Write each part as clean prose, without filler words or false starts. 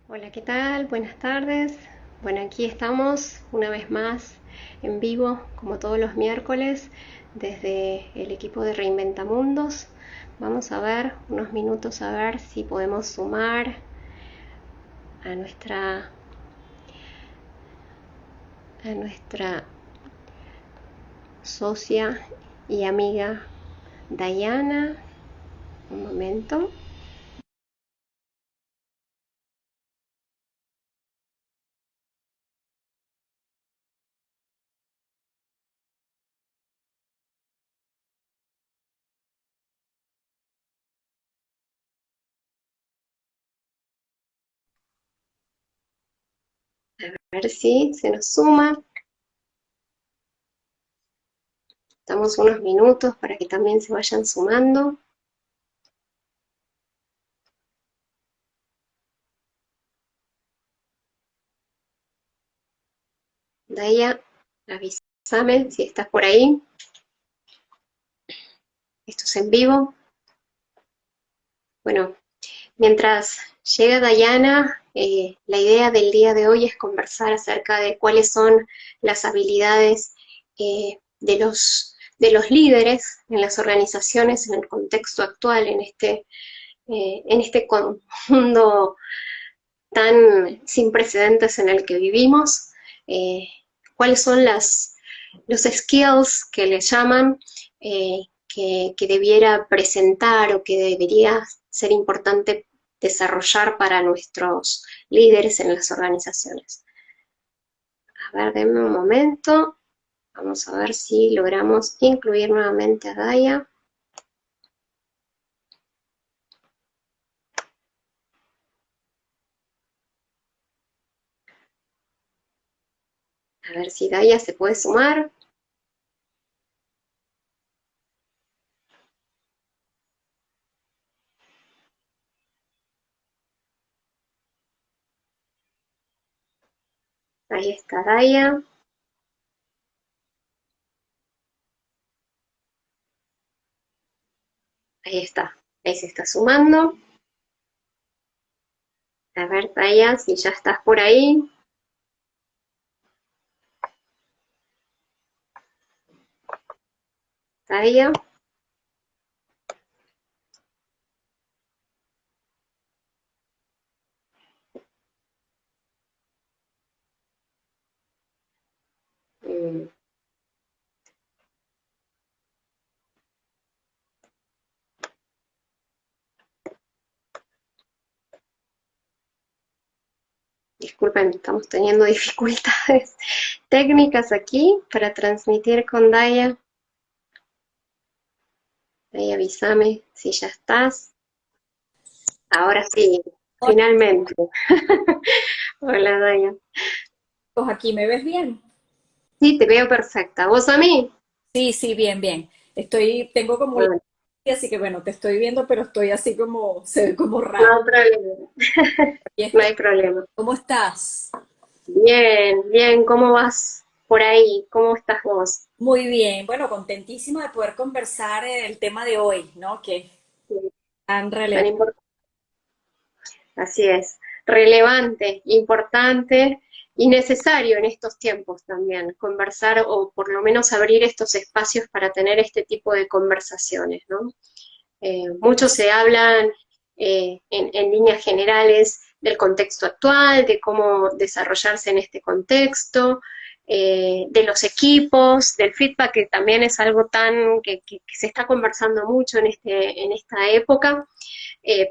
Hola, ¿qué tal? Buenas tardes. Bueno, aquí estamos una vez más en vivo, como todos los miércoles, desde el equipo de Reinventa Mundos. Vamos a ver unos minutos a ver si podemos sumar a nuestra socia y amiga Dayana. Un momento. A ver si se nos suma. Damos unos minutos para que también se vayan sumando. Daya, avísame si estás por ahí. Esto es en vivo. Bueno, mientras llega Dayana, la idea del día de hoy es conversar acerca de cuáles son las habilidades de los líderes en las organizaciones en el contexto actual, en este mundo tan sin precedentes en el que vivimos, eh, cuáles son los skills que le llaman, que debiera presentar o que debería ser importante desarrollar para nuestros líderes en las organizaciones. A ver, denme un momento. Vamos a ver si logramos incluir nuevamente a Daya. A ver si Daya se puede sumar. Ahí está Daya. Ahí está. Ahí se está sumando. A ver, Daya, si ya estás por ahí. Daya. Mm, disculpen, estamos teniendo dificultades técnicas aquí para transmitir con Daya. Daya, avísame si ya estás. Ahora sí, Hola, finalmente. Hola, Daya. chicos, aquí me ves bien. Sí, te veo perfecta. ¿Vos a mí? Sí, sí, bien, bien. Tengo como la Bueno, así que bueno, te estoy viendo, pero estoy así como, se ve como no raro. hay problema. Y No esto, hay problema. ¿cómo estás? Bien, bien. ¿Cómo vas por ahí? ¿Cómo estás vos? Muy bien. Bueno, contentísima de poder conversar el tema de hoy, ¿no? Que es Sí, tan tan relevante. importante. Así es, relevante, importante y necesario en estos tiempos también, conversar o por lo menos abrir estos espacios para tener este tipo de conversaciones, ¿no? Mucho se hablan en líneas generales del contexto actual, de cómo desarrollarse en este contexto, de los equipos, del feedback, que también es algo que se está conversando mucho en esta época,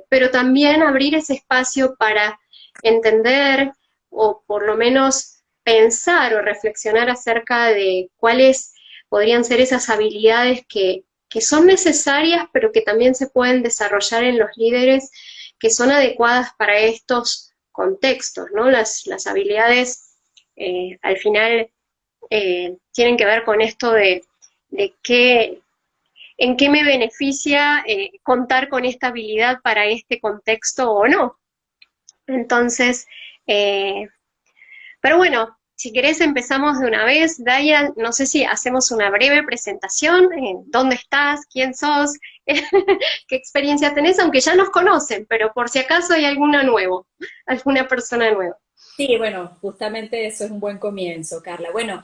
pero también abrir ese espacio para entender o por lo menos pensar o reflexionar acerca de cuáles podrían ser esas habilidades que son necesarias, pero que también se pueden desarrollar en los líderes que son adecuadas para estos contextos, ¿no? Las habilidades al final tienen que ver con esto de qué, en qué me beneficia contar con esta habilidad para este contexto o no. Entonces, eh, pero bueno, Si querés empezamos de una vez. Daya, no sé si hacemos una breve presentación, dónde estás, quién sos, qué experiencia tenés, aunque ya nos conocen, pero por si acaso hay alguna nuevo, alguna persona nueva. Sí, bueno, justamente eso es un buen comienzo, Carla. Bueno,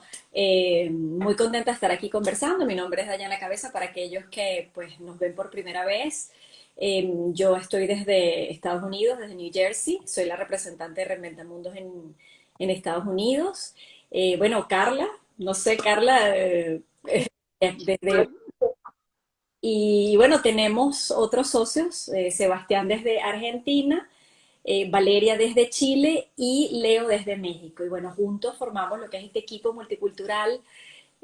muy contenta de estar aquí conversando. Mi nombre es Dayana Cabeza para aquellos que pues nos ven por primera vez. Yo estoy desde Estados Unidos, desde New Jersey. Soy la representante de Reinventa Mundos en Estados Unidos. Bueno, Carla, no sé, Carla, desde... Y bueno, tenemos otros socios, Sebastián desde Argentina, Valeria desde Chile y Leo desde México. Y bueno, juntos formamos lo que es este equipo multicultural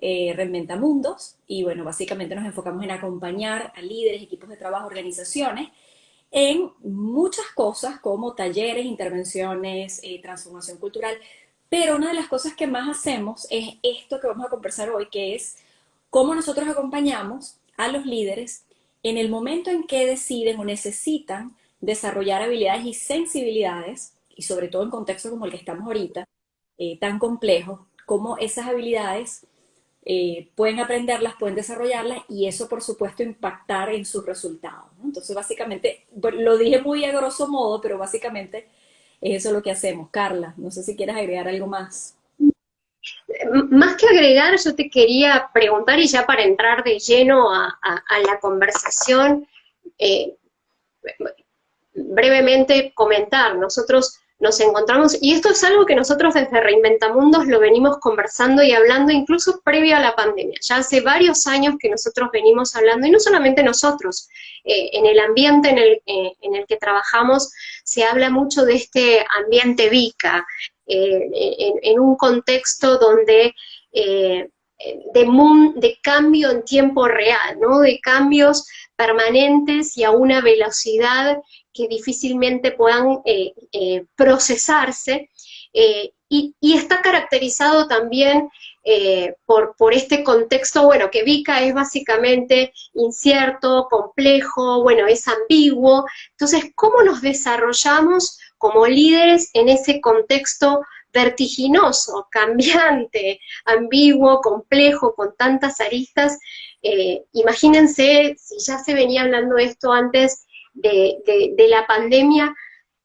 Reinventa Mundos. Y bueno, básicamente nos enfocamos en acompañar a líderes, equipos de trabajo, organizaciones en muchas cosas como talleres, intervenciones, transformación cultural. Pero una de las cosas que más hacemos es esto que vamos a conversar hoy, que es cómo nosotros acompañamos a los líderes en el momento en que deciden o necesitan desarrollar habilidades y sensibilidades, y sobre todo en contextos como el que estamos ahorita, tan complejos, cómo esas habilidades pueden aprenderlas, pueden desarrollarlas y eso, por supuesto, impactar en sus resultados, ¿no? Entonces, básicamente, lo dije muy a grosso modo, pero básicamente es eso lo que hacemos. Carla, no sé si quieres agregar algo más. Más que agregar, yo te quería preguntar, y ya para entrar de lleno a la conversación, eh, brevemente comentar, nosotros nos encontramos, y esto es algo que nosotros desde Reinventamundos lo venimos conversando y hablando incluso previo a la pandemia. Ya hace varios años que nosotros venimos hablando, y no solamente nosotros, en el ambiente en el que trabajamos se habla mucho de este ambiente VICA, en un contexto donde de cambio en tiempo real, ¿no? De cambios permanentes y a una velocidad que difícilmente puedan procesarse, y está caracterizado también por este contexto, bueno, que VICA es básicamente incierto, complejo, bueno, es ambiguo. Entonces, ¿cómo nos desarrollamos como líderes en ese contexto vertiginoso, cambiante, ambiguo, complejo, con tantas aristas? Imagínense si ya se venía hablando de esto antes de la pandemia,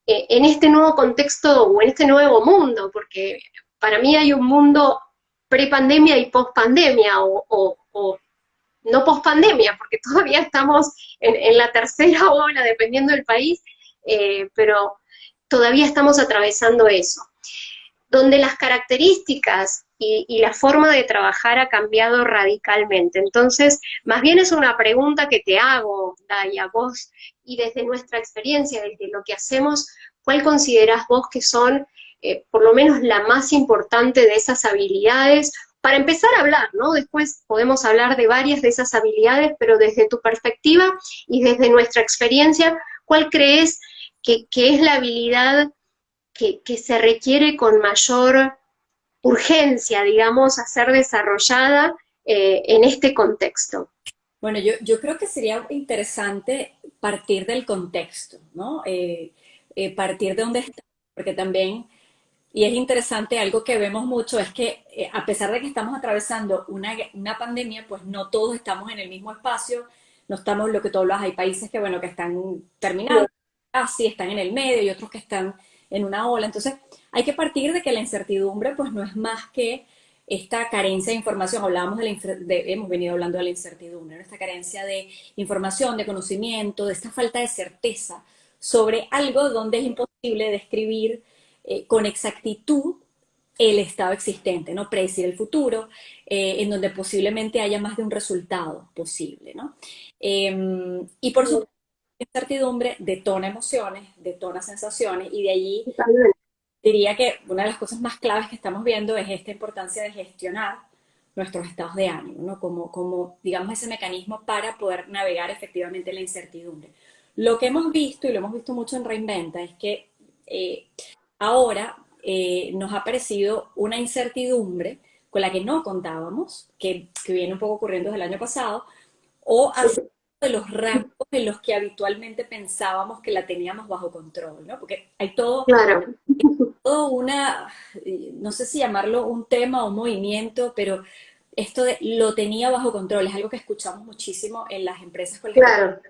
en este nuevo contexto o en este nuevo mundo, porque para mí hay un mundo pre-pandemia y post-pandemia, o no post-pandemia, porque todavía estamos en la tercera ola, dependiendo del país, pero todavía estamos atravesando eso, donde las características y la forma de trabajar ha cambiado radicalmente. Entonces, más bien es una pregunta que te hago, Daya, vos, y desde nuestra experiencia, desde lo que hacemos, ¿cuál considerás vos que son, por lo menos, la más importante de esas habilidades? Para empezar a hablar, ¿no? Después podemos hablar de varias de esas habilidades, pero desde tu perspectiva y desde nuestra experiencia, ¿cuál crees que es la habilidad que se requiere con mayor urgencia, digamos, a ser desarrollada en este contexto? Bueno, yo creo que sería interesante partir del contexto, ¿no? Partir de dónde está, porque también, y es interesante, algo que vemos mucho es que a pesar de que estamos atravesando una pandemia, pues no todos estamos en el mismo espacio, no estamos lo que tú hablas, hay países que, bueno, que están terminando, así están en el medio y otros que están en una ola. Entonces, hay que partir de que la incertidumbre, pues no es más que esta carencia de información. Hablábamos hemos venido hablando de la incertidumbre, ¿no? Esta carencia de información, de conocimiento, de esta falta de certeza sobre algo donde es imposible describir con exactitud el estado existente, ¿no? Predecir el futuro, en donde posiblemente haya más de un resultado posible, ¿no? Y por supuesto, la incertidumbre detona emociones, detona sensaciones, y de allí diría que una de las cosas más claves que estamos viendo es esta importancia de gestionar nuestros estados de ánimo, ¿no? Como, digamos, ese mecanismo para poder navegar efectivamente la incertidumbre. Lo que hemos visto, y lo hemos visto mucho en Reinventa, es que ahora nos ha aparecido una incertidumbre con la que no contábamos, que viene un poco ocurriendo desde el año pasado, o de los rasgos en los que habitualmente pensábamos que la teníamos bajo control, ¿no? Porque hay claro, todo no sé si llamarlo un tema o un movimiento, pero esto de lo tenía bajo control es algo que escuchamos muchísimo en las empresas con las que... claro,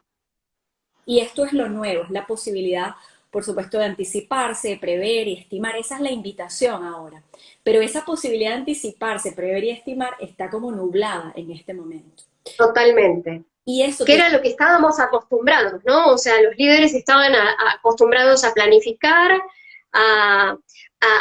Y esto es lo nuevo, es la posibilidad, por supuesto, de anticiparse, de prever y estimar. Esa es la invitación ahora. Pero esa posibilidad de anticiparse, prever y estimar está como nublada en este momento. totalmente. Y eso Que que era lo que estábamos acostumbrados, ¿no? O sea, los líderes estaban acostumbrados a planificar, a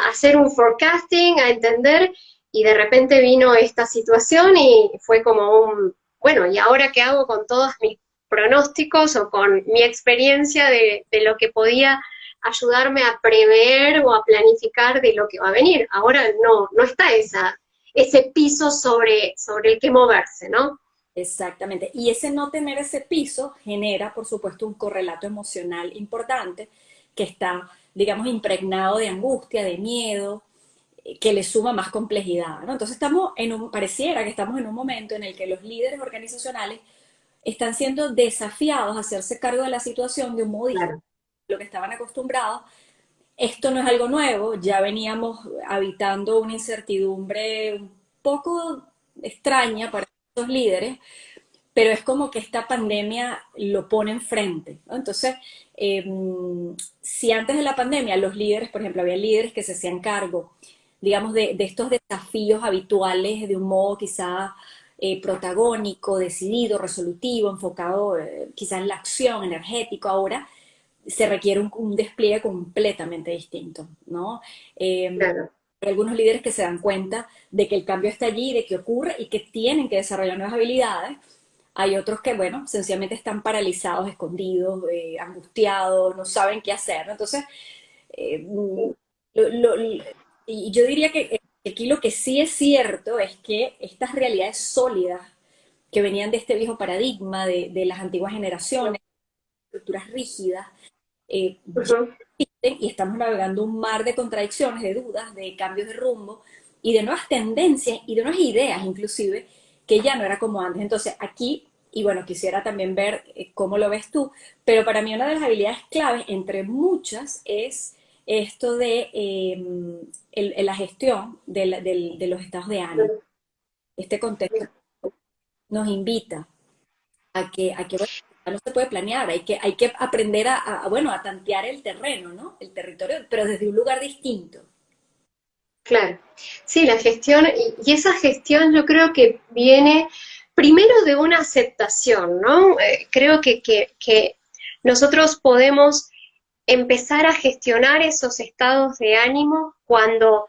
hacer un forecasting, a entender, y de repente vino esta situación y fue como bueno, ¿y ahora qué hago con todos mis pronósticos o con mi experiencia de lo que podía ayudarme a prever o a planificar de lo que va a venir? Ahora no está ese piso sobre el que moverse, ¿no? exactamente. Y ese no tener ese piso genera, por supuesto, un correlato emocional importante que está, digamos, impregnado de angustia, de miedo, que le suma más complejidad, ¿no? Entonces pareciera que estamos en un momento en el que los líderes organizacionales están siendo desafiados a hacerse cargo de la situación de un modo distinto Claro. a lo que estaban acostumbrados. Esto no es algo nuevo, ya veníamos habitando una incertidumbre un poco extraña para estos líderes, pero es como que esta pandemia lo pone enfrente, ¿no? Entonces, eh, si antes de la pandemia los líderes, por ejemplo, había líderes que se hacían cargo, digamos, de estos desafíos habituales de un modo quizá protagónico, decidido, resolutivo, enfocado quizá en la acción, energético, ahora se requiere un despliegue completamente distinto, ¿no? Claro. Hay algunos líderes que se dan cuenta de que el cambio está allí, de que ocurre y que tienen que desarrollar nuevas habilidades. Hay otros que, bueno, sencillamente están paralizados, escondidos, angustiados, no saben qué hacer, ¿no? Entonces, lo- lo- y yo diría que aquí lo que sí es cierto es que estas realidades sólidas que venían de este viejo paradigma, de las antiguas generaciones, estructuras rígidas, ya Ujú. existen y estamos navegando un mar de contradicciones, de dudas, de cambios de rumbo y de nuevas tendencias y de nuevas ideas inclusive, que ya no era como antes. Entonces aquí, y bueno, quisiera también ver cómo lo ves tú, pero para mí una de las habilidades claves, entre muchas, es esto de la gestión de los estados de ánimo. Este contexto nos invita a que bueno, ya no se puede planear, hay que aprender bueno, a tantear el terreno, ¿no? El territorio, pero desde un lugar distinto. Claro, sí, la gestión, y esa gestión yo creo que viene primero de una aceptación, ¿no? Creo que nosotros podemos empezar a gestionar esos estados de ánimo cuando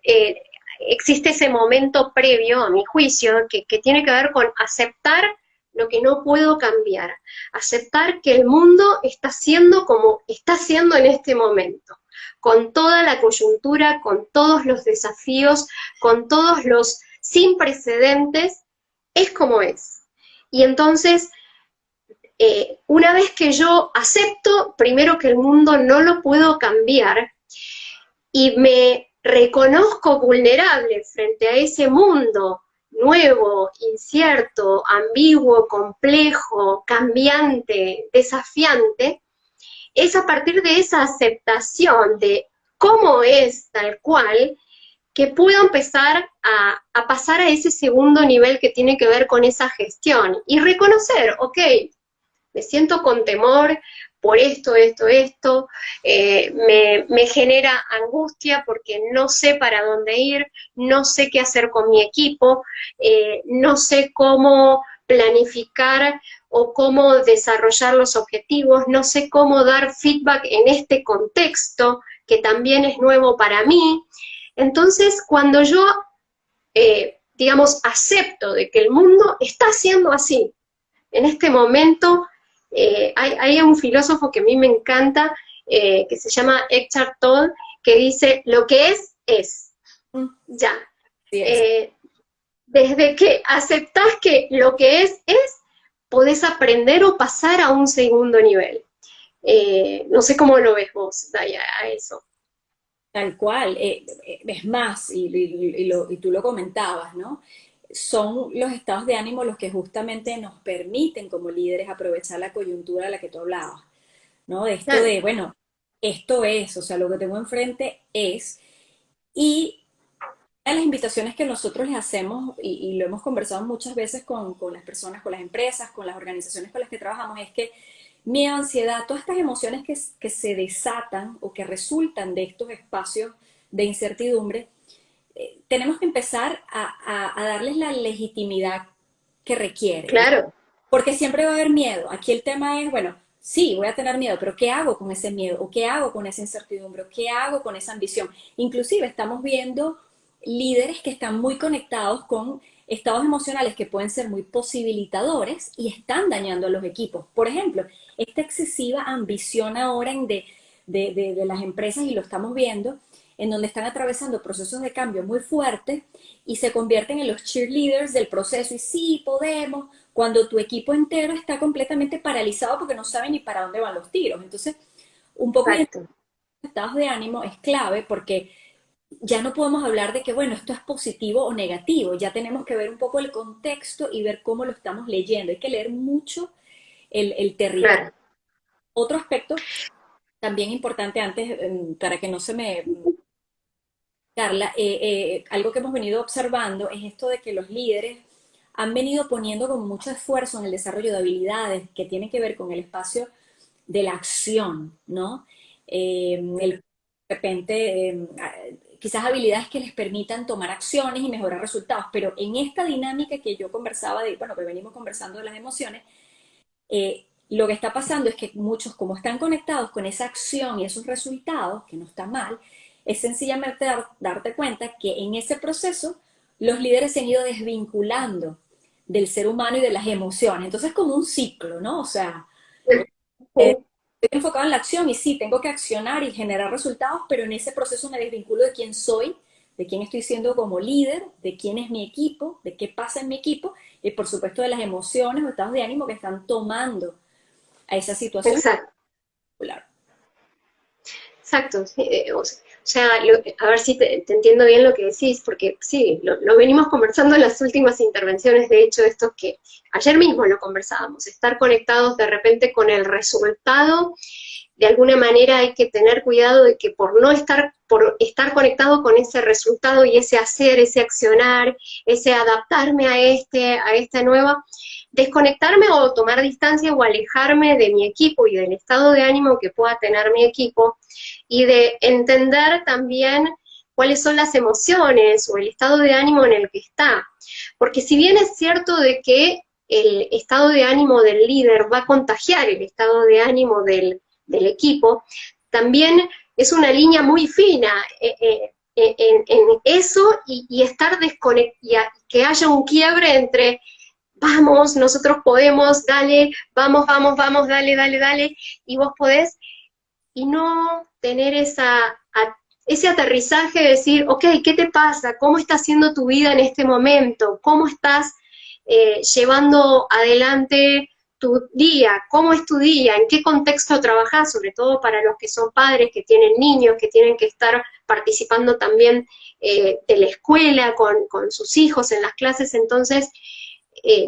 eh, existe ese momento previo, a mi juicio, que tiene que ver con aceptar lo que no puedo cambiar, aceptar que el mundo está siendo como está siendo en este momento, con toda la coyuntura, con todos los desafíos, con todos los sin precedentes, es como es. Y entonces, una vez que yo acepto, primero que el mundo no lo puedo cambiar, y me reconozco vulnerable frente a ese mundo nuevo, incierto, ambiguo, complejo, cambiante, desafiante, es a partir de esa aceptación de cómo es tal cual que puedo empezar a pasar a ese segundo nivel que tiene que ver con esa gestión y reconocer, ok, me siento con temor por esto, me genera angustia porque no sé para dónde ir, no sé qué hacer con mi equipo, no sé cómo planificar o cómo desarrollar los objetivos, no sé cómo dar feedback en este contexto que también es nuevo para mí. Entonces, cuando yo, digamos, acepto de que el mundo está siendo así, en este momento, hay un filósofo que a mí me encanta, que se llama Eckhart Tolle, que dice, lo que es, Mm, ya. así es. Eh, Desde que aceptás que lo que es, podés aprender o pasar a un segundo nivel. No sé cómo lo ves vos, Daya, a eso. Tal cual. Es más, y tú lo comentabas, ¿no? son los estados de ánimo los que justamente nos permiten como líderes aprovechar la coyuntura de la que tú hablabas, ¿no? De esto Claro, de, bueno, esto es, o sea, lo que tengo enfrente es, y una de las invitaciones que nosotros les hacemos, y lo hemos conversado muchas veces con las personas, con las empresas, con las organizaciones con las que trabajamos, es que miedo, ansiedad, todas estas emociones que se desatan o que resultan de estos espacios de incertidumbre, tenemos que empezar a darles la legitimidad que requieren, claro, porque siempre va a haber miedo. Aquí el tema es, bueno, sí, voy a tener miedo, pero ¿qué hago con ese miedo? ¿O qué hago con esa incertidumbre? ¿O qué hago con esa ambición? Inclusive estamos viendo líderes que están muy conectados con estados emocionales que pueden ser muy posibilitadores y están dañando a los equipos. Por ejemplo, esta excesiva ambición ahora de las empresas, y lo estamos viendo, en donde están atravesando procesos de cambio muy fuertes y se convierten en los cheerleaders del proceso y sí, podemos, cuando tu equipo entero está completamente paralizado porque no sabe ni para dónde van los tiros. Entonces, un poco identificar exacto, estados de ánimo es clave porque ya no podemos hablar de que, bueno, esto es positivo o negativo, ya tenemos que ver un poco el contexto y ver cómo lo estamos leyendo. Hay que leer mucho el territorio. claro. Otro aspecto también importante antes, para que no se me Carla, algo que hemos venido observando es esto de que los líderes han venido poniendo con mucho esfuerzo en el desarrollo de habilidades que tienen que ver con el espacio de la acción, ¿no? De repente, quizás habilidades que les permitan tomar acciones y mejorar resultados, pero en esta dinámica que yo conversaba, de, bueno, que venimos conversando de las emociones, lo que está pasando es que muchos, como están conectados con esa acción y esos resultados, que no está mal, es sencillamente darte cuenta que en ese proceso los líderes se han ido desvinculando del ser humano y de las emociones. Entonces es como un ciclo, ¿no? O sea, estoy enfocado en la acción y sí, tengo que accionar y generar resultados, pero en ese proceso me desvinculo de quién soy, de quién estoy siendo como líder, de quién es mi equipo, de qué pasa en mi equipo y por supuesto de las emociones o estados de ánimo que están tomando a esa situación Exacto. particular. Exacto, sí, a ver si te entiendo bien lo que decís, porque sí, lo venimos conversando en las últimas intervenciones, de hecho, esto que ayer mismo lo conversábamos, estar conectados de repente con el resultado, de alguna manera hay que tener cuidado de que por estar conectado con ese resultado y ese hacer, ese accionar, ese adaptarme a esta nueva, desconectarme o tomar distancia o alejarme de mi equipo y del estado de ánimo que pueda tener mi equipo y de entender también cuáles son las emociones o el estado de ánimo en el que está. Porque si bien es cierto de que el estado de ánimo del líder va a contagiar el estado de ánimo del equipo, también es una línea muy fina en eso y estar desconectado, que haya un quiebre entre vamos, nosotros podemos, dale, vamos, vamos, vamos, dale, dale, dale, y vos podés, y no tener ese aterrizaje de decir, ok, ¿qué te pasa? ¿Cómo está siendo tu vida en este momento? ¿Cómo estás llevando adelante tu día? ¿Cómo es tu día? ¿En qué contexto trabajas? Sobre todo para los que son padres, que tienen niños, que tienen que estar participando también de la escuela con sus hijos en las clases. Entonces,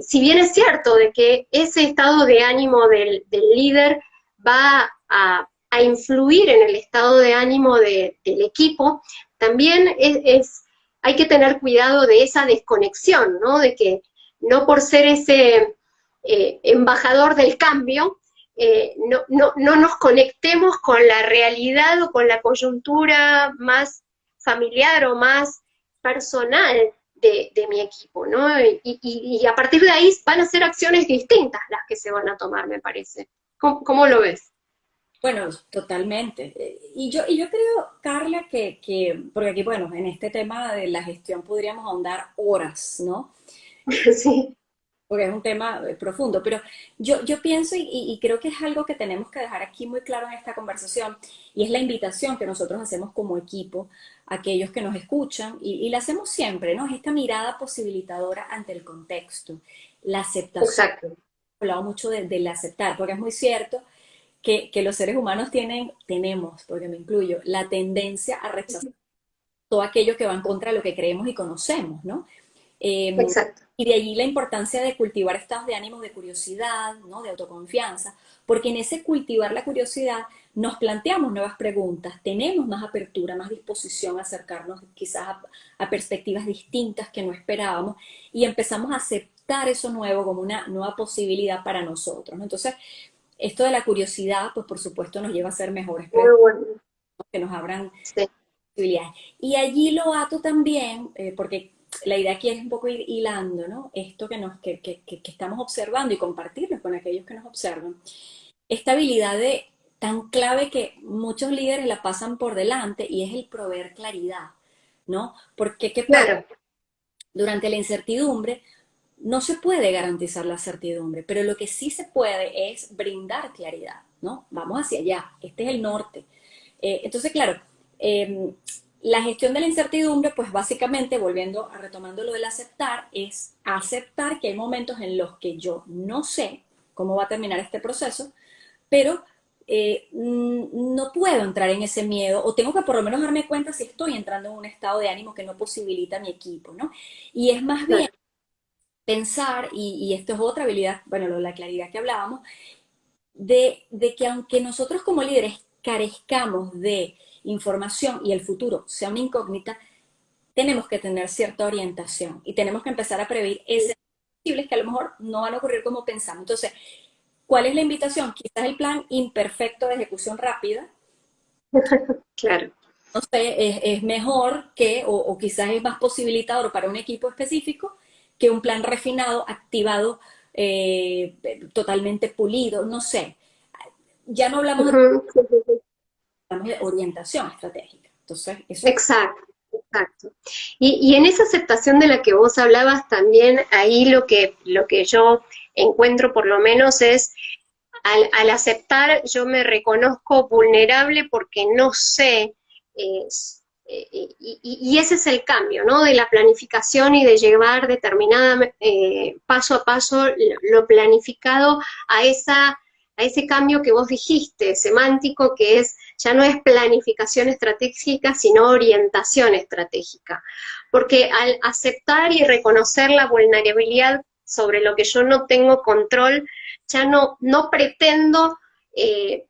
si bien es cierto de que ese estado de ánimo del líder va a influir en el estado de ánimo del equipo, también hay que tener cuidado de esa desconexión, ¿no? De que no por ser ese embajador del cambio, no nos conectemos con la realidad o con la coyuntura más familiar o más personal de mi equipo, ¿no? Y a partir de ahí van a ser acciones distintas las que se van a tomar, me parece. ¿Cómo lo ves? Bueno, totalmente. Y yo creo, Carla, porque aquí, bueno, en este tema de la gestión podríamos ahondar horas, ¿no? Sí, Porque es un tema profundo, pero yo pienso y creo que es algo que tenemos que dejar aquí muy claro en esta conversación, y es la invitación que nosotros hacemos como equipo a aquellos que nos escuchan, y la hacemos siempre, ¿no? Es esta mirada posibilitadora ante el contexto, la aceptación. exacto. He hablado mucho del aceptar, porque es muy cierto que los seres humanos tenemos, porque me incluyo, la tendencia a rechazar todo aquello que va en contra de lo que creemos y conocemos, ¿no? Exacto. Y de allí la importancia de cultivar estados de ánimo de curiosidad, ¿no? De autoconfianza, porque en ese cultivar la curiosidad nos planteamos nuevas preguntas, tenemos más apertura, más disposición a acercarnos quizás a perspectivas distintas que no esperábamos y empezamos a aceptar eso nuevo como una nueva posibilidad para nosotros, ¿no? Entonces, esto de la curiosidad, pues por supuesto nos lleva a ser mejores, Muy bueno. que nos abran Sí. posibilidades. Y allí lo ato también, porque la idea aquí es un poco ir hilando, ¿no? Esto que estamos observando y compartirlo con aquellos que nos observan. Esta habilidad de, tan clave que muchos líderes la pasan por delante y es el proveer claridad, ¿no? Porque, ¿qué pasa? Claro. Durante la incertidumbre no se puede garantizar la certidumbre, pero lo que sí se puede es brindar claridad, ¿no? Vamos hacia allá, este es el norte. Entonces, claro, eh, la gestión de la incertidumbre, pues básicamente, volviendo a retomando lo del aceptar, es aceptar que hay momentos en los que yo no sé cómo va a terminar este proceso, pero no puedo entrar en ese miedo o tengo que por lo menos darme cuenta si estoy entrando en un estado de ánimo que no posibilita a mi equipo, ¿no? Y es más bien Claro. pensar, y esto es otra habilidad, bueno, lo de la claridad que hablábamos, de que aunque nosotros como líderes carezcamos de información y el futuro sea una incógnita, tenemos que tener cierta orientación y tenemos que empezar a prever escenarios posibles que a lo mejor no van a ocurrir como pensamos. Entonces, ¿cuál es la invitación? Quizás el plan imperfecto de ejecución rápida, Claro. no sé, es mejor que, o quizás es más posibilitador para un equipo específico que un plan refinado, activado, totalmente pulido, no sé. Ya no hablamos de, Ujú, sí, sí, sí. hablamos de orientación estratégica. Entonces, eso es Exacto, exacto. Y en esa aceptación de la que vos hablabas también, ahí lo que yo encuentro por lo menos es, al aceptar yo me reconozco vulnerable porque no sé, eh, y ese es el cambio, ¿no? De la planificación y de llevar determinada, paso a paso lo planificado a a ese cambio que vos dijiste, semántico, que es, ya no es planificación estratégica, sino orientación estratégica. Porque al aceptar y reconocer la vulnerabilidad sobre lo que yo no tengo control, ya no pretendo eh,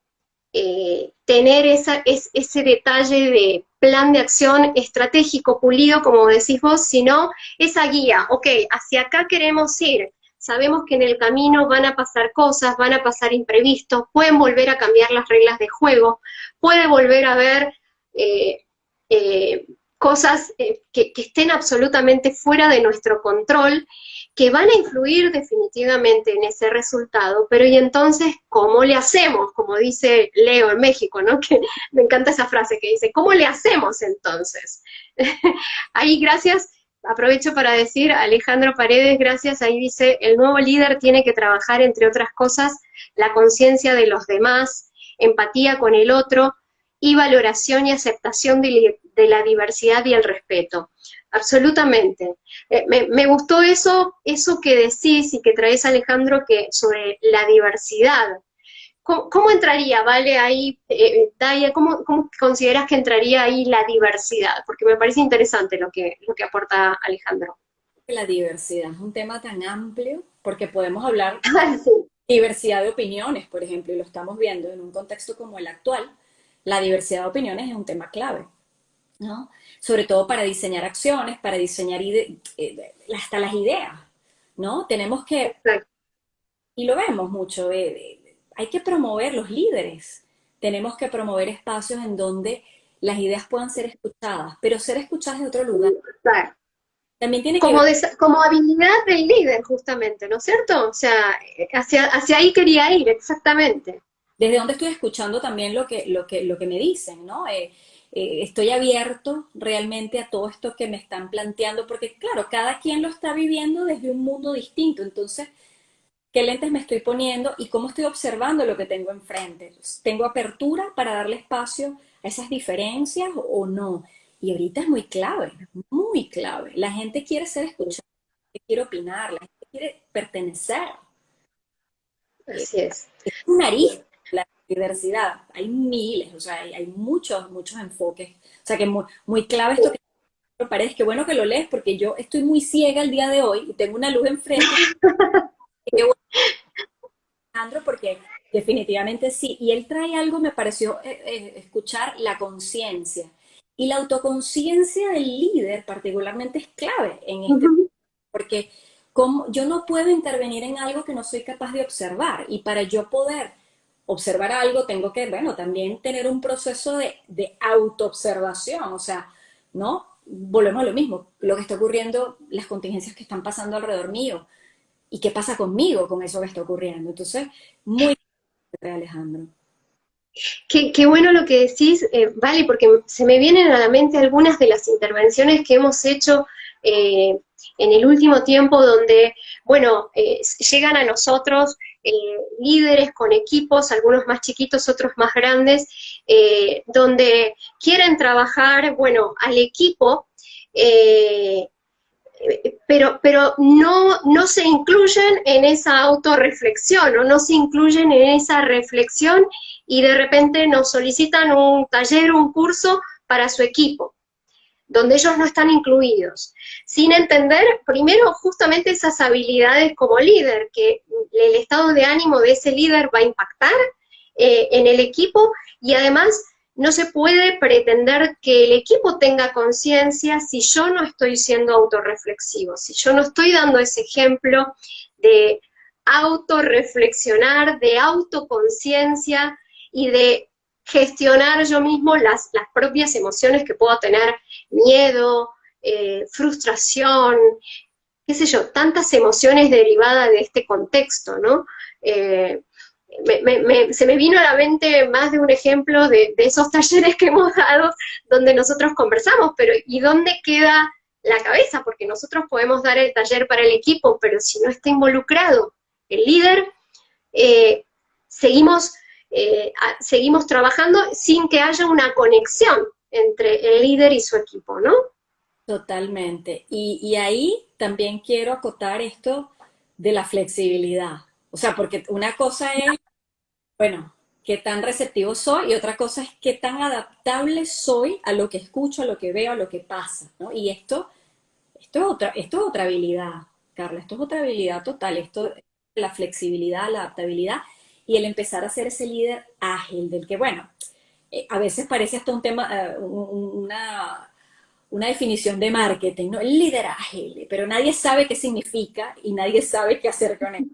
tener ese detalle de plan de acción estratégico pulido, como decís vos, sino esa guía, ok, hacia acá queremos ir, sabemos que en el camino van a pasar cosas, van a pasar imprevistos, pueden volver a cambiar las reglas de juego, puede volver a haber eh, eh, cosas que estén absolutamente fuera de nuestro control, que van a influir definitivamente en ese resultado, pero y entonces, ¿cómo le hacemos? Como dice Leo en México, ¿no? Que me encanta esa frase que dice, ¿cómo le hacemos entonces? Ahí, gracias, aprovecho para decir, Alejandro Paredes, gracias, ahí dice, el nuevo líder tiene que trabajar, entre otras cosas, la conciencia de los demás, empatía con el otro y valoración y aceptación de la diversidad y el respeto. Absolutamente. Me gustó eso que decís y que traes, Alejandro, que sobre la diversidad. ¿Cómo entraría, vale, ahí, Daya, cómo consideras que entraría ahí la diversidad? Porque me parece interesante lo que aporta Alejandro. la diversidad, es un tema tan amplio porque podemos hablar Sí, diversidad de opiniones, por ejemplo, y lo estamos viendo en un contexto como el actual. La diversidad de opiniones es un tema clave, ¿no? Sobre todo para diseñar acciones, para diseñar hasta las ideas, ¿no? Tenemos que, exacto. y lo vemos mucho, hay que promover los líderes, tenemos que promover espacios en donde las ideas puedan ser escuchadas, pero ser escuchadas de otro lugar. Claro. También tiene que Como, ver como habilidad del líder, justamente, ¿no es cierto? O sea, hacia ahí quería ir, exactamente. desde dónde estoy escuchando también lo que me dicen, ¿no? Estoy abierto realmente a todo esto que me están planteando, porque claro, cada quien lo está viviendo desde un mundo distinto, entonces qué lentes me estoy poniendo y cómo estoy observando lo que tengo enfrente. ¿Tengo apertura para darle espacio a esas diferencias o no? Y ahorita es muy clave, muy clave. La gente quiere ser escuchada, la gente quiere opinar, la gente quiere pertenecer. Eh, Así es. es una arista de la diversidad. Hay miles, o sea, hay muchos, muchos enfoques. O sea, que es muy, muy clave esto que Paredes, qué bueno que lo lees porque yo estoy muy ciega el día de hoy y tengo una luz enfrente. Qué bueno, Alejandro, porque definitivamente sí. Y él trae algo, me pareció escuchar la conciencia. Y la autoconciencia del líder particularmente es clave en este, Ujú. porque como, yo no puedo intervenir en algo que no soy capaz de observar. Y para yo poder observar algo, tengo que, bueno, también tener un proceso de autoobservación. O sea, ¿no? Volvemos a lo mismo, lo que está ocurriendo, las contingencias que están pasando alrededor mío y qué pasa conmigo con eso que está ocurriendo. Entonces, muy bien, Alejandro. Qué bueno lo que decís, Vale, porque se me vienen a la mente algunas de las intervenciones que hemos hecho eh, en el último tiempo donde, bueno, llegan a nosotros líderes con equipos, algunos más chiquitos, otros más grandes, donde quieren trabajar, bueno, al equipo, eh, pero no se incluyen en esa autorreflexión o no se incluyen en esa reflexión y de repente nos solicitan un taller, un curso para su equipo, donde ellos no están incluidos, sin entender primero justamente esas habilidades como líder, que el estado de ánimo de ese líder va a impactar en el equipo y además no se puede pretender que el equipo tenga conciencia si yo no estoy siendo autorreflexivo, si yo no estoy dando ese ejemplo de autorreflexionar, de autoconciencia y de gestionar yo mismo las propias emociones que puedo tener, miedo, frustración, qué sé yo, tantas emociones derivadas de este contexto, ¿no? Eh, se me vino a la mente más de un ejemplo de esos talleres que hemos dado donde nosotros conversamos, pero ¿y dónde queda la cabeza? Porque nosotros podemos dar el taller para el equipo, pero si no está involucrado el líder, eh, seguimos, seguimos trabajando sin que haya una conexión entre el líder y su equipo, ¿no? Totalmente. Y ahí también quiero acotar esto de la flexibilidad. O sea, porque una cosa es, bueno, qué tan receptivo soy y otra cosa es qué tan adaptable soy a lo que escucho, a lo que veo, a lo que pasa, ¿no? Y esto es otra habilidad, Carla, esto es otra habilidad total, esto la flexibilidad, la adaptabilidad y el empezar a ser ese líder ágil del que, bueno, a veces parece hasta un tema, una definición de marketing, ¿no? El líder ágil, pero nadie sabe qué significa y nadie sabe qué hacer con él.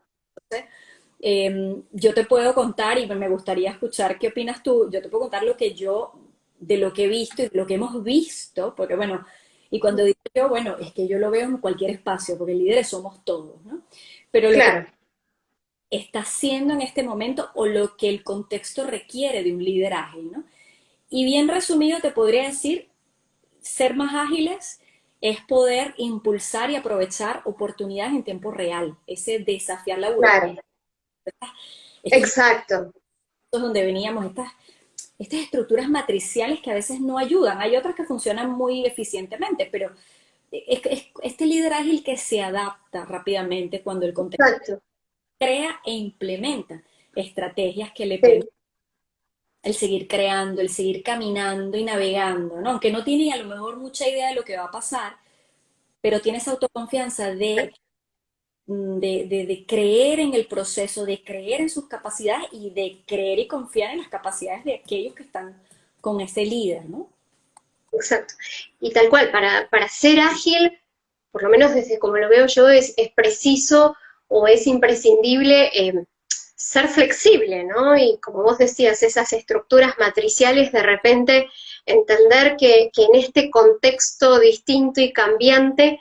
Yo te puedo contar, y me gustaría escuchar qué opinas tú, yo te puedo contar lo que yo, de lo que he visto y de lo que hemos visto, porque bueno, y cuando digo yo, bueno, es que yo lo veo en cualquier espacio, porque líderes somos todos, ¿no? Pero lo que Claro. está haciendo en este momento o lo que el contexto requiere de un líder ágil, ¿no? Y bien resumido te podría decir, ser más ágiles es poder impulsar y aprovechar oportunidades en tiempo real, ese desafiar la Claro, burocracia. Esto es exacto. donde veníamos, estas estructuras matriciales que a veces no ayudan. Hay otras que funcionan muy eficientemente, pero es este líder ágil que se adapta rápidamente cuando el contexto Exacto. crea e implementa estrategias que le permiten Sí. el seguir creando, el seguir caminando y navegando, ¿no? Aunque no tiene a lo mejor mucha idea de lo que va a pasar, pero tiene esa autoconfianza de creer en el proceso, de creer en sus capacidades y de creer y confiar en las capacidades de aquellos que están con ese líder, ¿no? Exacto. Y tal cual, para ser ágil, por lo menos desde como lo veo yo, es preciso o es imprescindible ser flexible, ¿no? Y como vos decías, esas estructuras matriciales, de repente entender que en este contexto distinto y cambiante,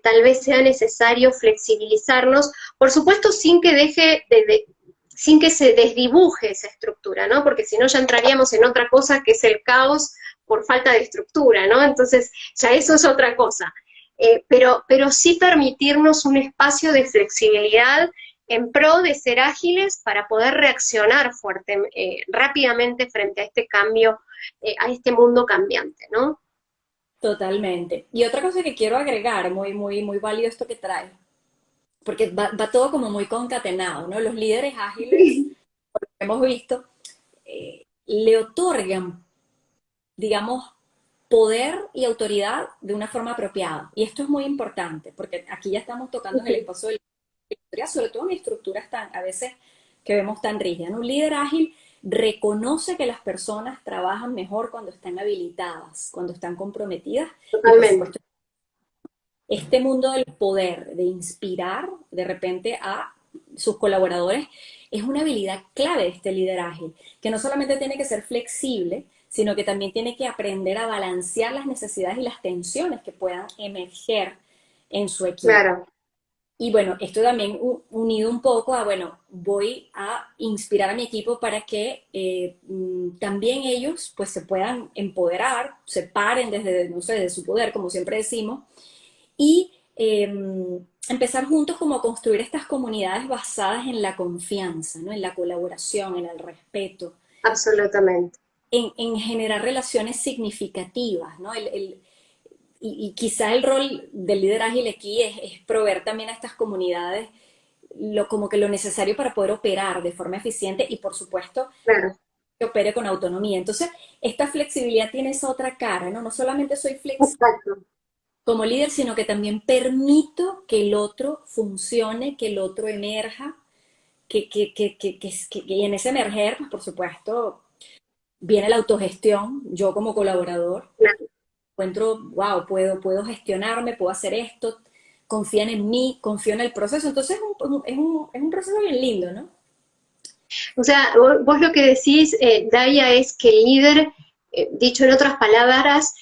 tal vez sea necesario flexibilizarnos, por supuesto sin que deje sin que se desdibuje esa estructura, ¿no? Porque si no ya entraríamos en otra cosa que es el caos por falta de estructura, ¿no? Entonces, ya eso es otra cosa. Pero sí permitirnos un espacio de flexibilidad en pro de ser ágiles para poder reaccionar rápidamente frente a este cambio, a este mundo cambiante, ¿no? Totalmente. Y otra cosa que quiero agregar, muy, muy, muy válido esto que trae, porque va todo como muy concatenado, ¿no? Los líderes ágiles, hemos visto, le otorgan, digamos, poder y autoridad de una forma apropiada. Y esto es muy importante, porque aquí ya estamos tocando en el Ujú. espacio de la historia, sobre todo en estructuras tan, a veces que vemos tan rígidas, ¿no? Un líder ágil reconoce que las personas trabajan mejor cuando están habilitadas, cuando están comprometidas y por Totalmente. supuesto este mundo del poder, de inspirar de repente a sus colaboradores, es una habilidad clave de este líder ágil, que no solamente tiene que ser flexible, sino que también tiene que aprender a balancear las necesidades y las tensiones que puedan emerger en su equipo. Claro. Y bueno, esto también unido un poco a, bueno, voy a inspirar a mi equipo para que también ellos pues se puedan empoderar, se paren desde, no sé, desde su poder, como siempre decimos, y empezar juntos como a construir estas comunidades basadas en la confianza, ¿no? En la colaboración, en el respeto, Absolutamente. en generar relaciones significativas, ¿no? Y quizá el rol del líder ágil aquí es proveer también a estas comunidades como que lo necesario para poder operar de forma eficiente y por supuesto Claro. que opere con autonomía. Entonces, esta flexibilidad tiene esa otra cara, ¿no? No solamente soy flexible Exacto. como líder, sino que también permito que el otro funcione, que el otro emerja, y en ese emerger, pues por supuesto, viene la autogestión, yo como colaborador, Claro. encuentro, wow, puedo gestionarme, puedo hacer esto, confían en mí, confío en el proceso, entonces es un proceso bien lindo, ¿no? O sea, vos lo que decís, Daya, es que el líder, dicho en otras palabras,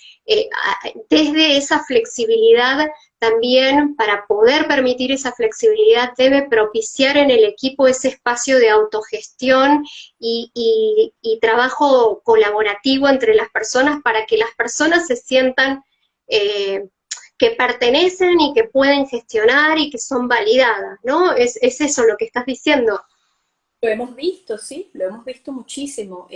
desde esa flexibilidad, también para poder permitir esa flexibilidad, debe propiciar en el equipo ese espacio de autogestión y trabajo colaborativo entre las personas para que las personas se sientan eh, que pertenecen y que pueden gestionar y que son validadas, ¿no? Es eso lo que estás diciendo. Lo hemos visto, sí, lo hemos visto muchísimo.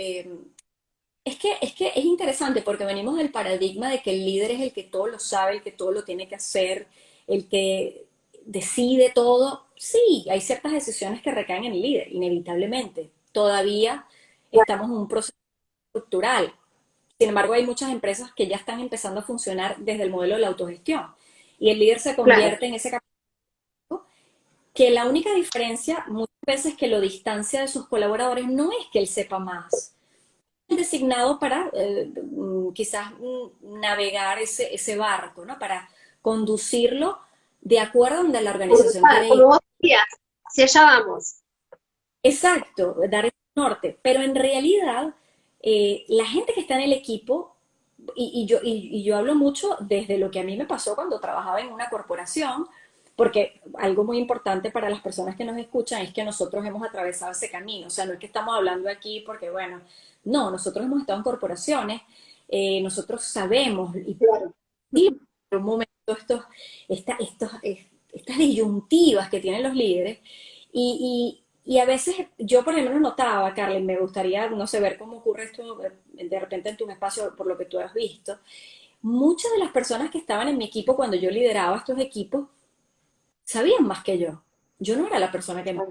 Es que es interesante porque venimos del paradigma de que el líder es el que todo lo sabe, el que todo lo tiene que hacer, el que decide todo. Sí, hay ciertas decisiones que recaen en el líder, inevitablemente. Todavía estamos en un proceso estructural. Sin embargo, hay muchas empresas que ya están empezando a funcionar desde el modelo de la autogestión. Y el líder se Claro. convierte en ese capítulo que la única diferencia muchas veces que lo distancia de sus colaboradores no es que él sepa más, designado para quizás navegar ese barco, ¿no? Para conducirlo de acuerdo a donde la organización quiere ir. Como vos decías, hacia allá vamos. Exacto, dar el norte. Pero en realidad, la gente que está en el equipo, y yo hablo mucho desde lo que a mí me pasó cuando trabajaba en una corporación, porque algo muy importante para las personas que nos escuchan es que nosotros hemos atravesado ese camino. O sea, no es que estamos hablando aquí porque, bueno, no, nosotros hemos estado en corporaciones, nosotros sabemos, y Claro. sí, por un momento estas disyuntivas que tienen los líderes, y a veces yo por ejemplo notaba, Carlen, me gustaría, no sé, ver cómo ocurre esto de repente en tus espacios, por lo que tú has visto, muchas de las personas que estaban en mi equipo cuando yo lideraba estos equipos sabían más que yo. Yo no era la persona que más.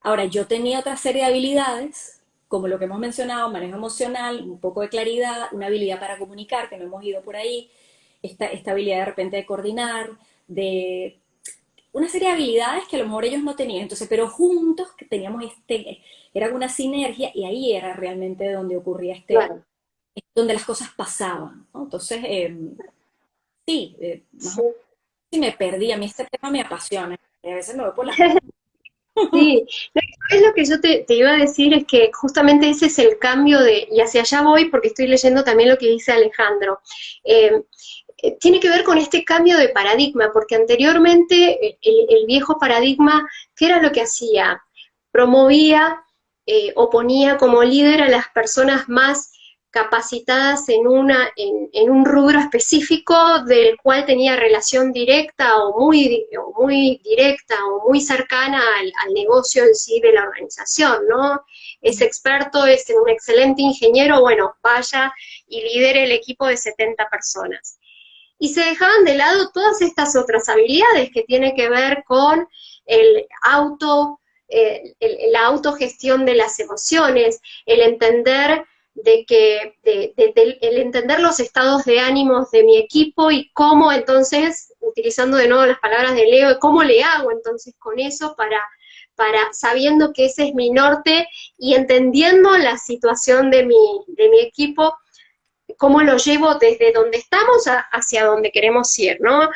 Ahora, yo tenía otra serie de habilidades, como lo que hemos mencionado, manejo emocional, un poco de claridad, una habilidad para comunicar, que no hemos ido por ahí, esta habilidad de repente de coordinar, de una serie de habilidades que a lo mejor ellos no tenían. Entonces, pero juntos que teníamos era una sinergia y ahí era realmente donde ocurría Claro. donde las cosas pasaban, ¿no? Entonces, sí, más o Sí. menos sí me perdí, a mí este tema me apasiona, y a veces me voy por las... Sí, no, es lo que yo te iba a decir, es que justamente ese es el cambio y hacia allá voy porque estoy leyendo también lo que dice Alejandro. Eh, Tiene que ver con este cambio de paradigma, porque anteriormente el viejo paradigma, ¿qué era lo que hacía? Promovía o ponía como líder a las personas más capacitadas en un rubro específico del cual tenía relación directa o muy directa o muy cercana al negocio en sí de la organización, ¿no? Es experto, es un excelente ingeniero, bueno, vaya y lidere el equipo de 70 personas. Y se dejaban de lado todas estas otras habilidades que tienen que ver con el la autogestión de las emociones, el entender el entender los estados de ánimos de mi equipo y cómo entonces, utilizando de nuevo las palabras de Leo, cómo le hago entonces con eso sabiendo que ese es mi norte y entendiendo la situación de mi equipo, cómo lo llevo desde donde estamos hacia donde queremos ir, ¿no?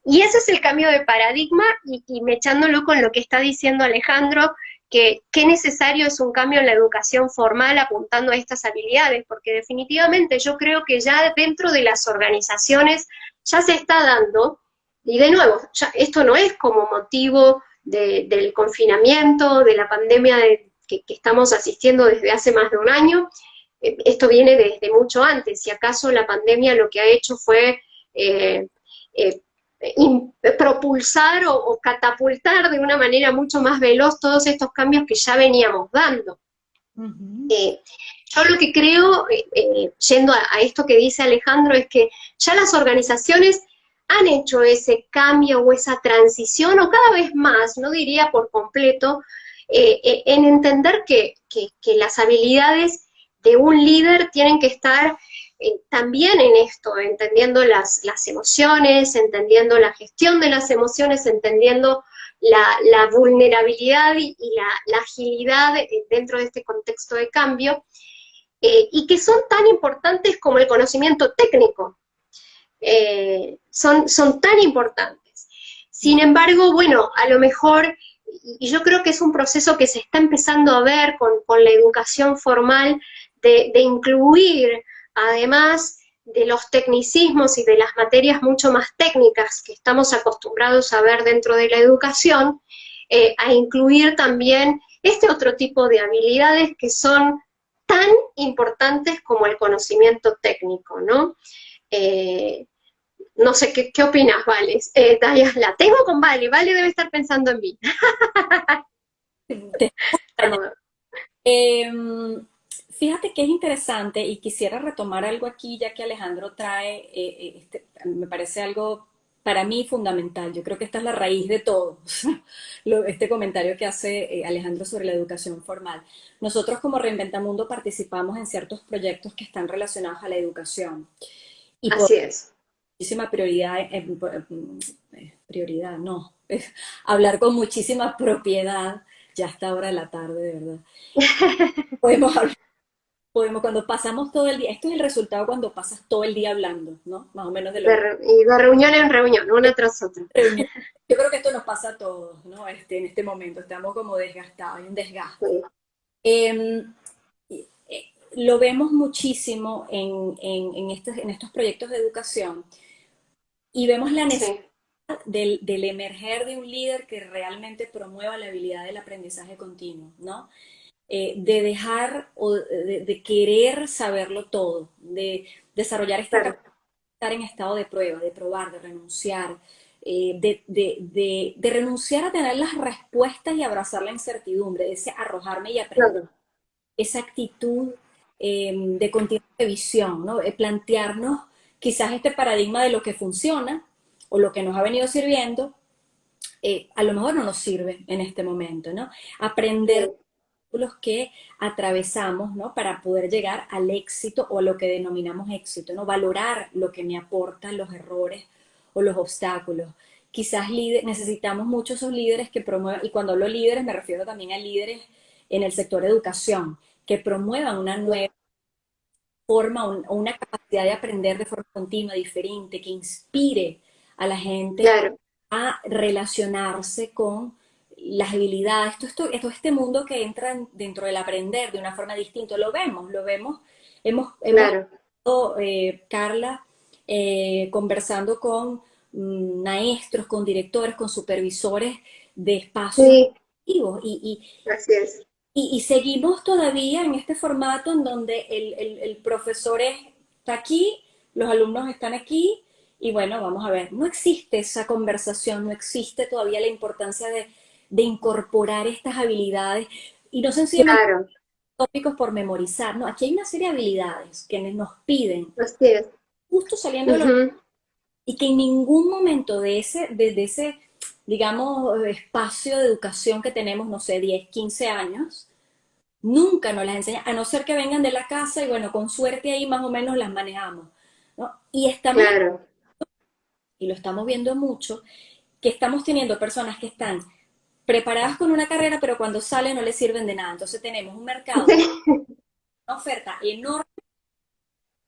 Y ese es el cambio de paradigma y mechándolo con lo que está diciendo Alejandro, que qué necesario es un cambio en la educación formal apuntando a estas habilidades, porque definitivamente yo creo que ya dentro de las organizaciones ya se está dando, y de nuevo, esto no es como motivo del confinamiento, de la pandemia que estamos asistiendo desde hace más de un año, esto viene desde mucho antes, si acaso la pandemia lo que ha hecho fue eh, eh, propulsar o catapultar de una manera mucho más veloz todos estos cambios que ya veníamos dando. Ujú. Yo lo que creo, yendo a esto que dice Alejandro, es que ya las organizaciones han hecho ese cambio o esa transición, o cada vez más, no diría por completo, en entender que las habilidades de un líder tienen que estar también en esto, entendiendo las emociones, entendiendo la gestión de las emociones, entendiendo la vulnerabilidad y la agilidad dentro de este contexto de cambio, y que son tan importantes como el conocimiento técnico. Son tan importantes. Sin embargo, bueno, a lo mejor, y yo creo que es un proceso que se está empezando a ver con la educación formal, de incluir, además de los tecnicismos y de las materias mucho más técnicas que estamos acostumbrados a ver dentro de la educación, a incluir también este otro tipo de habilidades que son tan importantes como el conocimiento técnico, ¿no? Eh, no sé, ¿qué opinas, Vale? Daya, la tengo con Vale, Vale debe estar pensando en mí. Te- Em, Fíjate que es interesante y quisiera retomar algo aquí, ya que Alejandro trae, me parece algo para mí fundamental. Yo creo que esta es la raíz de todo, este comentario que hace Alejandro sobre la educación formal. Nosotros como Reinventamundo participamos en ciertos proyectos que están relacionados a la educación y por Así es. muchísima prioridad, prioridad, no, hablar con muchísima propiedad, ya a esta hora de la tarde, de verdad. Podemos hablar. Cuando pasamos todo el día, esto es el resultado cuando pasas todo el día hablando, ¿no? Más o menos de lo que Y de reunión en reunión, una tras otra. reunión. Yo creo que esto nos pasa a todos, ¿no? En este momento estamos como desgastados, hay un desgaste. Sí, Eh, lo vemos muchísimo en estos proyectos de educación y vemos la necesidad sí, del emerger de un líder que realmente promueva la habilidad del aprendizaje continuo, ¿no? De dejar o de querer saberlo todo, de desarrollar esta claro, capacidad de estar en estado de prueba, de probar, de renunciar, de renunciar a tener las respuestas y abrazar la incertidumbre, de ese arrojarme y aprender, claro, esa actitud de continua revisión, ¿no? Plantearnos quizás este paradigma de lo que funciona o lo que nos ha venido sirviendo, a lo mejor no nos sirve en este momento, ¿no? Aprender sí, los que atravesamos, ¿no? Para poder llegar al éxito o a lo que denominamos éxito, ¿no? Valorar lo que me aportan los errores o los obstáculos. Quizás necesitamos muchos esos líderes que promuevan, y cuando hablo líderes me refiero también a líderes en el sector de educación, que promuevan una nueva forma o una capacidad de aprender de forma continua, diferente, que inspire a la gente claro, a relacionarse con las habilidades, todo este mundo que entra dentro del aprender de una forma distinta. Lo vemos, hemos claro. Carla, conversando con maestros, con directores, con supervisores de espacios Sí, educativos así es. y seguimos todavía en este formato en donde el profesor está aquí, los alumnos están aquí, y bueno, vamos a ver, no existe esa conversación, no existe todavía la importancia de incorporar estas habilidades, y no sencillamente Claro, tópicos por memorizar, no, aquí hay una serie de habilidades que nos piden, así es. justo saliendo de lo Ujú, y que en ningún momento de ese, digamos, espacio de educación que tenemos, no sé, 10 15 años, nunca nos las enseñan, a no ser que vengan de la casa y bueno, con suerte ahí más o menos las manejamos, ¿no? Y estamos, Claro. y lo estamos viendo mucho, que estamos teniendo personas que están preparadas con una carrera, pero cuando salen no les sirven de nada. Entonces tenemos un mercado con una oferta enorme,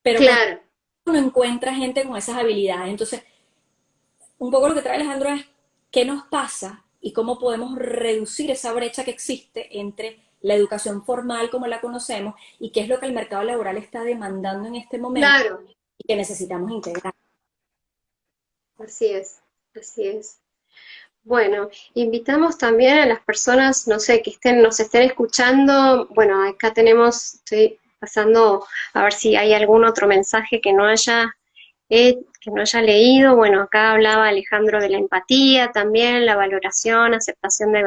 pero cuando Claro. uno encuentra gente con esas habilidades. Entonces, un poco lo que trae Alejandro es qué nos pasa y cómo podemos reducir esa brecha que existe entre la educación formal como la conocemos y qué es lo que el mercado laboral está demandando en este momento Claro. y que necesitamos integrar. Así es. Así es. Bueno, invitamos también a las personas, no sé, que nos estén escuchando. Bueno, acá estoy pasando a ver si hay algún otro mensaje que no haya leído. Bueno, acá hablaba Alejandro de la empatía también, la valoración, aceptación de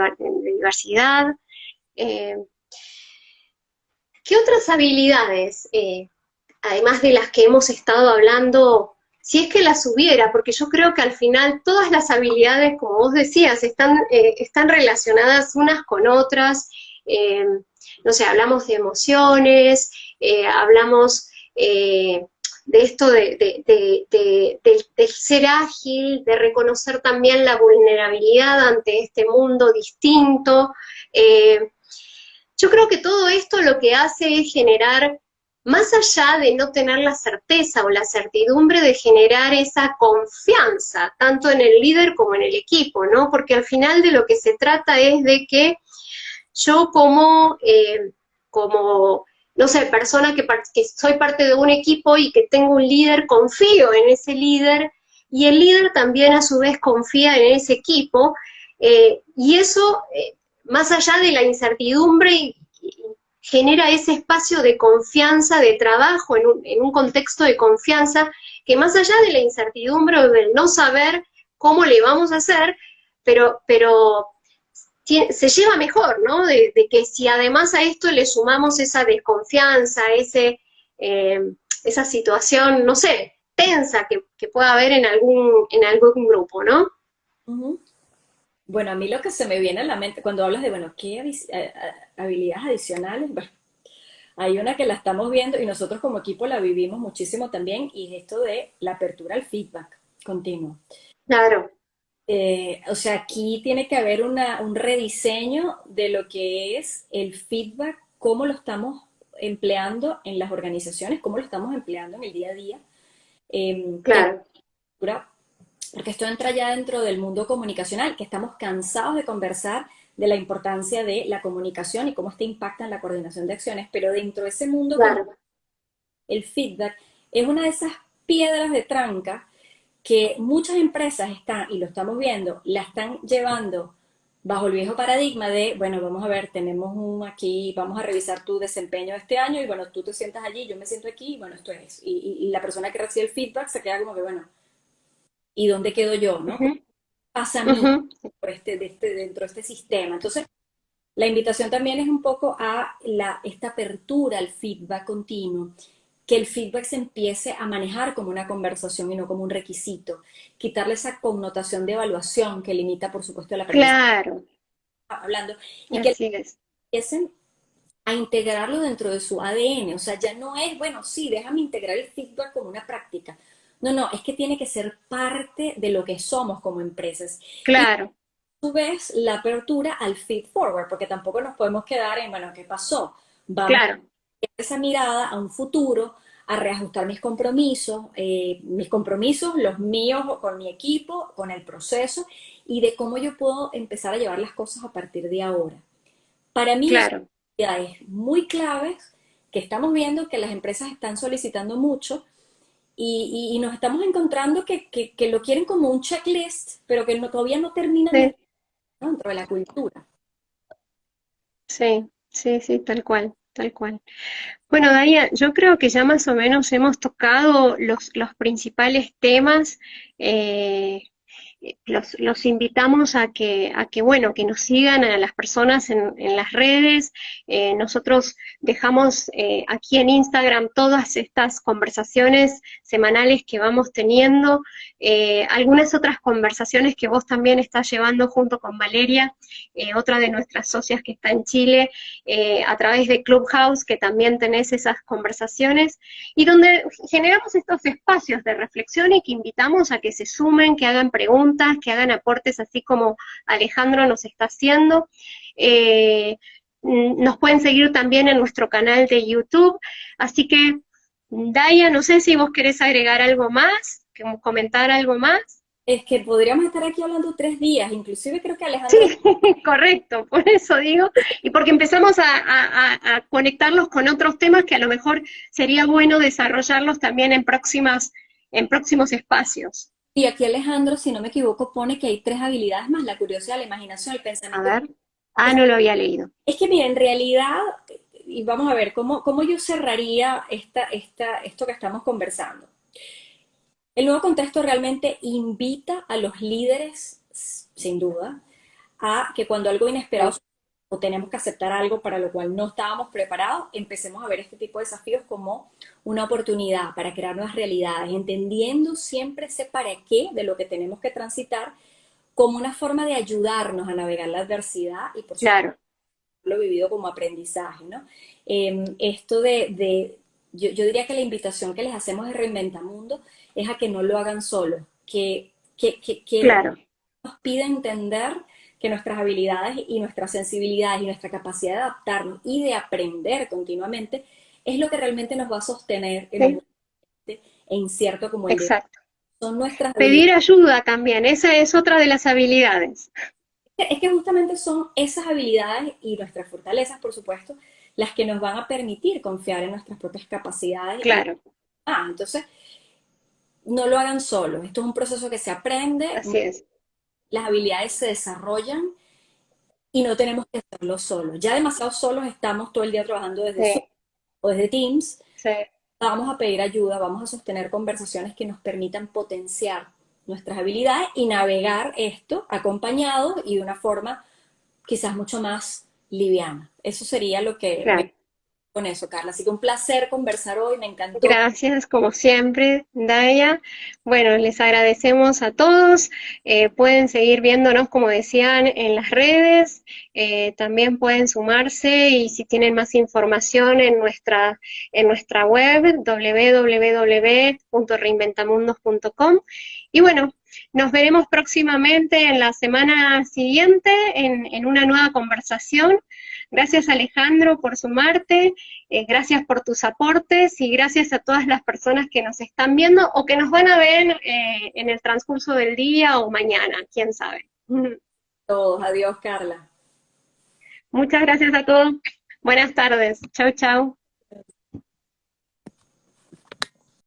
diversidad. Eh, ¿Qué otras habilidades, además de las que hemos estado hablando, si es que las hubiera? Porque yo creo que al final todas las habilidades, como vos decías, están relacionadas unas con otras. Eh, no sé, hablamos de emociones, hablamos de esto del ser ágil, de reconocer también la vulnerabilidad ante este mundo distinto. Eh, yo creo que todo esto lo que hace es generar, más allá de no tener la certeza o la certidumbre, de generar esa confianza, tanto en el líder como en el equipo, ¿no? Porque al final de lo que se trata es de que yo como no sé, persona que soy parte de un equipo y que tengo un líder, confío en ese líder y el líder también a su vez confía en ese equipo, y eso, más allá de la incertidumbre, genera ese espacio de confianza, de trabajo en un contexto de confianza, que más allá de la incertidumbre o del no saber cómo le vamos a hacer, pero se lleva mejor, ¿no? De que si además a esto le sumamos esa desconfianza, eh, esa situación, no sé, tensa que pueda haber en algún grupo, ¿no? Ujú. Bueno, a mí lo que se me viene a la mente cuando hablas de, bueno, ¿qué habilidades adicionales? Bueno, hay una que la estamos viendo y nosotros como equipo la vivimos muchísimo también y es esto de la apertura al feedback continuo. Claro, O sea, aquí tiene que haber un rediseño de lo que es el feedback, cómo lo estamos empleando en las organizaciones, cómo lo estamos empleando en el día a día. Que claro, porque esto entra ya dentro del mundo comunicacional, que estamos cansados de conversar de la importancia de la comunicación y cómo este impacta en la coordinación de acciones, pero dentro de ese mundo, claro, el feedback es una de esas piedras de tranca que muchas empresas están, y lo estamos viendo, la están llevando bajo el viejo paradigma de, bueno, vamos a ver, tenemos un aquí, vamos a revisar tu desempeño de este año y bueno, tú te sientas allí, yo me siento aquí y bueno, esto es. Y la persona que recibe el feedback se queda como que, bueno, ¿y dónde quedo yo, no? ¿Qué uh-huh, pasa a mí uh-huh, dentro de este sistema? Entonces, la invitación también es un poco a esta apertura al feedback continuo, que el feedback se empiece a manejar como una conversación y no como un requisito, quitarle esa connotación de evaluación que limita, por supuesto, el aprendizaje claro, hablando y que así es, empiecen a integrarlo dentro de su ADN. O sea, ya no es, bueno, sí, déjame integrar el feedback como una práctica. No, no, es que tiene que ser parte de lo que somos como empresas. Y claro, a su vez la apertura al feed forward, porque tampoco nos podemos quedar en, bueno, ¿qué pasó? Vamos claro, a esa mirada a un futuro, a reajustar mis compromisos, los míos con mi equipo, con el proceso y de cómo yo puedo empezar a llevar las cosas a partir de ahora. Para mí eso claro. es muy claves que estamos viendo que las empresas están solicitando mucho y nos estamos encontrando que lo quieren como un checklist, pero que todavía no terminan de Sí, entrar, ¿no?, dentro de la cultura. sí, sí, sí, tal cual, tal cual. Bueno, Daria, yo creo que ya más o menos hemos tocado los principales temas. eh, los invitamos bueno, que nos sigan a las personas en las redes. Nosotros dejamos aquí en Instagram todas estas conversaciones semanales que vamos teniendo, algunas otras conversaciones que vos también estás llevando junto con Valeria, otra de nuestras socias que está en Chile, a través de Clubhouse, que también tenés esas conversaciones, y donde generamos estos espacios de reflexión y que invitamos a que se sumen, que hagan preguntas, que hagan aportes, así como Alejandro nos está haciendo. Nos pueden seguir también en nuestro canal de YouTube, así que, Daya, no sé si vos querés agregar algo más, comentar algo más. Es que podríamos estar aquí hablando 3 días, inclusive creo que Sí, Alejandro... correcto, por eso digo, y porque empezamos a conectarlos con otros temas que a lo mejor sería bueno desarrollarlos también en próximos espacios. Y aquí Alejandro, si no me equivoco, pone que hay 3 habilidades más: la curiosidad, la imaginación, el A pensamiento. ver, no lo había leído. Es que, mira, en realidad, y vamos a ver cómo yo cerraría esto que estamos conversando. El nuevo contexto realmente invita a los líderes, sin duda, a que cuando algo inesperado Sí, o tenemos que aceptar algo para lo cual no estábamos preparados, empecemos a ver este tipo de desafíos como una oportunidad para crear nuevas realidades, entendiendo siempre ese para qué de lo que tenemos que transitar como una forma de ayudarnos a navegar la adversidad y por supuesto claro, lo he vivido como aprendizaje, ¿no? Esto yo diría que la invitación que les hacemos de Reinventamundo es a que no lo hagan solos, que claro. nos pide entender que nuestras habilidades y nuestras sensibilidades y nuestra capacidad de adaptarnos y de aprender continuamente es lo que realmente nos va a sostener en un Sí, ambiente incierto como el de hoy. exacto. Son nuestras habilidades. Pedir ayuda también, esa es otra de las habilidades. Es que justamente son esas habilidades y nuestras fortalezas, por supuesto, las que nos van a permitir confiar en nuestras propias capacidades y Claro, entonces no lo hagan solos. Esto es un proceso que se aprende, así es. las habilidades se desarrollan y no tenemos que hacerlo solos. Ya demasiado solos estamos todo el día trabajando desde Zoom Sí, o desde Teams. sí. Vamos a pedir ayuda, vamos a sostener conversaciones que nos permitan potenciar nuestras habilidades y navegar esto acompañado y de una forma quizás mucho más liviana. Eso sería lo que me Claro. con eso, Carla. Así que un placer conversar hoy, me encantó. Gracias, como siempre, Daya. Bueno, les agradecemos a todos. Pueden seguir viéndonos, como decían, en las redes. También pueden sumarse y si tienen más información en nuestra web, www.reinventamundos.com. Y bueno, nos veremos próximamente en la semana siguiente en una nueva conversación. Gracias, Alejandro, por sumarte. Gracias por tus aportes y gracias a todas las personas que nos están viendo o que nos van a ver en el transcurso del día o mañana, quién sabe. Todos, adiós, Carla. Muchas gracias a todos. Buenas tardes. Chau, chau.